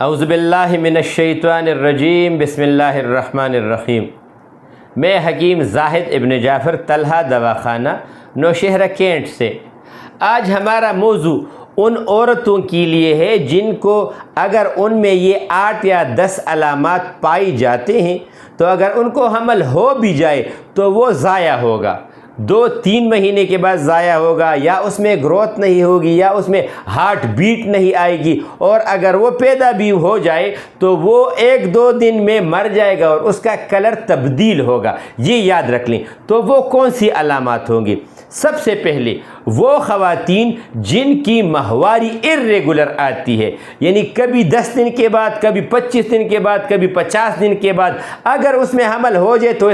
اعوذ باللہ من الشیطان الرجیم، بسم اللہ الرحمن الرحیم۔ میں حکیم زاہد ابن جعفر طلحہ دواخانہ نوشہرہ کینٹ سے۔ آج ہمارا موضوع ان عورتوں کے لیے ہے جن کو اگر ان میں یہ 8 یا 10 علامات پائی جاتے ہیں تو اگر ان کو حمل ہو بھی جائے تو وہ ضائع ہوگا، 2-3 مہینے کے بعد ضائع ہوگا، یا اس میں گروتھ نہیں ہوگی، یا اس میں ہارٹ بیٹ نہیں آئے گی، اور اگر وہ پیدا بھی ہو جائے تو وہ 1-2 دن میں مر جائے گا اور اس کا کلر تبدیل ہوگا۔ یہ یاد رکھ لیں۔ تو وہ کون سی علامات ہوں گی؟ سب سے پہلے وہ خواتین جن کی ماہواری ارریگولر آتی ہے، یعنی کبھی 10 دن کے بعد، کبھی 25 دن کے بعد، کبھی 50 دن کے بعد اگر اس میں حمل ہو جائے تو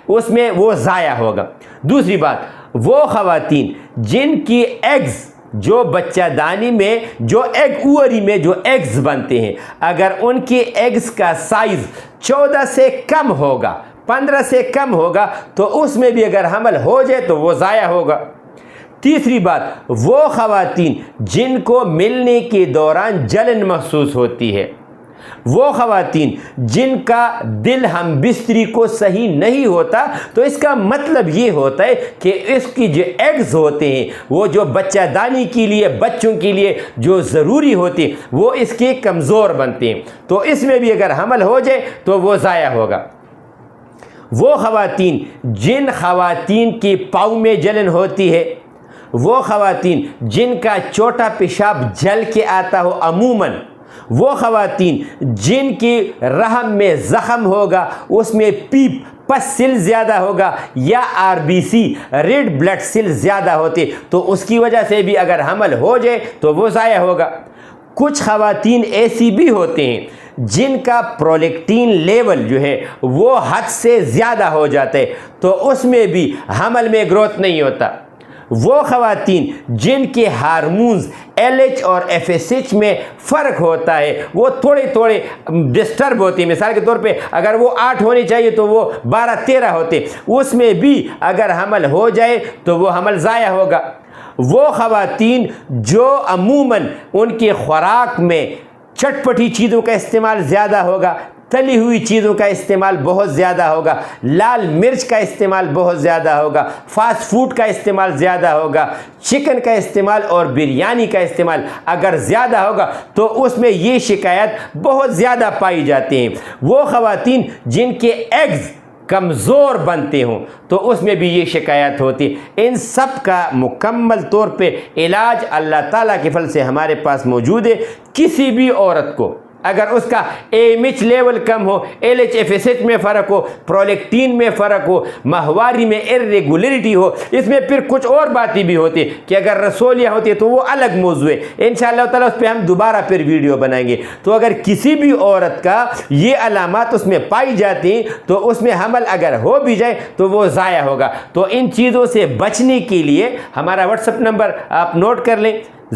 اس میں وہ ضائع ہوگا۔ دوسری بات، وہ خواتین جن کی ایگز جو بچہ دانی میں جو اووری میں جو ایگز بنتے ہیں، اگر ان کے ایگز کا سائز 14 سے کم ہوگا، 15 سے کم ہوگا تو اس میں بھی اگر حمل ہو جائے تو وہ ضائع ہوگا۔ تیسری بات، وہ خواتین جن کو ملنے کے دوران جلن محسوس ہوتی ہے، وہ خواتین جن کا دل ہم بستری کو صحیح نہیں ہوتا، تو اس کا مطلب یہ ہوتا ہے کہ اس کی جو ایگز ہوتے ہیں، وہ جو بچہ دانی کے لیے، بچوں کے لیے جو ضروری ہوتے ہیں، وہ اس کے کمزور بنتے ہیں، تو اس میں بھی اگر حمل ہو جائے تو وہ ضائع ہوگا۔ وہ خواتین جن خواتین کی پاؤں میں جلن ہوتی ہے، وہ خواتین جن کا چھوٹا پیشاب جل کے آتا ہو عموماً، وہ خواتین جن کی رحم میں زخم ہوگا، اس میں پس سیل زیادہ ہوگا، یا RBC ریڈ بلڈ سیل زیادہ ہوتے، تو اس کی وجہ سے بھی اگر حمل ہو جائے تو وہ ضائع ہوگا۔ کچھ خواتین ایسی بھی ہوتے ہیں جن کا پرولیکٹین لیول جو ہے وہ حد سے زیادہ ہو جاتا ہے، تو اس میں بھی حمل میں گروتھ نہیں ہوتا۔ وہ خواتین جن کے ہارمونز LH اور FSH میں فرق ہوتا ہے، وہ تھوڑے ڈسٹرب ہوتی ہیں، مثال کے طور پہ اگر وہ 8 ہونی چاہیے تو وہ 12-13 ہوتے، اس میں بھی اگر حمل ہو جائے تو وہ حمل ضائع ہوگا۔ وہ خواتین جو عموماً ان کی خوراک میں چٹپٹی چیزوں کا استعمال زیادہ ہوگا، تلی ہوئی چیزوں کا استعمال بہت زیادہ ہوگا، لال مرچ کا استعمال بہت زیادہ ہوگا، فاسٹ فوڈ کا استعمال زیادہ ہوگا، چکن کا استعمال اور بریانی کا استعمال اگر زیادہ ہوگا تو اس میں یہ شکایت بہت زیادہ پائی جاتی ہیں۔ وہ خواتین جن کے ایگز کمزور بنتے ہوں تو اس میں بھی یہ شکایت ہوتی ہے۔ ان سب کا مکمل طور پہ علاج اللہ تعالیٰ کے فضل سے ہمارے پاس موجود ہے۔ کسی بھی عورت کو اگر اس کا AMH لیول کم ہو، LH FSH میں فرق ہو، پرولیکٹین میں فرق ہو، ماہواری میں ارریگولیرٹی ہو، اس میں پھر کچھ اور باتیں بھی ہوتی ہیں کہ اگر رسولیاں ہوتی ہے تو وہ الگ موضوع ہے، انشاءاللہ تعالیٰ اس پہ ہم دوبارہ پھر ویڈیو بنائیں گے۔ تو اگر کسی بھی عورت کا یہ علامات اس میں پائی جاتی ہیں تو اس میں حمل اگر ہو بھی جائے تو وہ ضائع ہوگا۔ تو ان چیزوں سے بچنے کے لیے ہمارا واٹس ایپ نمبر آپ نوٹ کر لیں،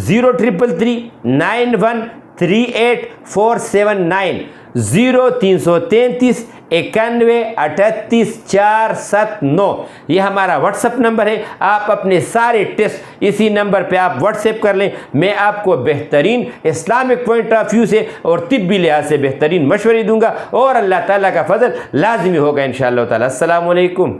0333 913849، 0333 91 38 479، یہ ہمارا واٹس ایپ نمبر ہے۔ آپ اپنے سارے ٹیسٹ اسی نمبر پہ آپ واٹس ایپ کر لیں، میں آپ کو بہترین اسلامک پوائنٹ آف ویو سے اور طبی لحاظ سے بہترین مشورے دوں گا، اور اللہ تعالیٰ کا فضل لازمی ہوگا انشاءاللہ تعالیٰ۔ السلام علیکم۔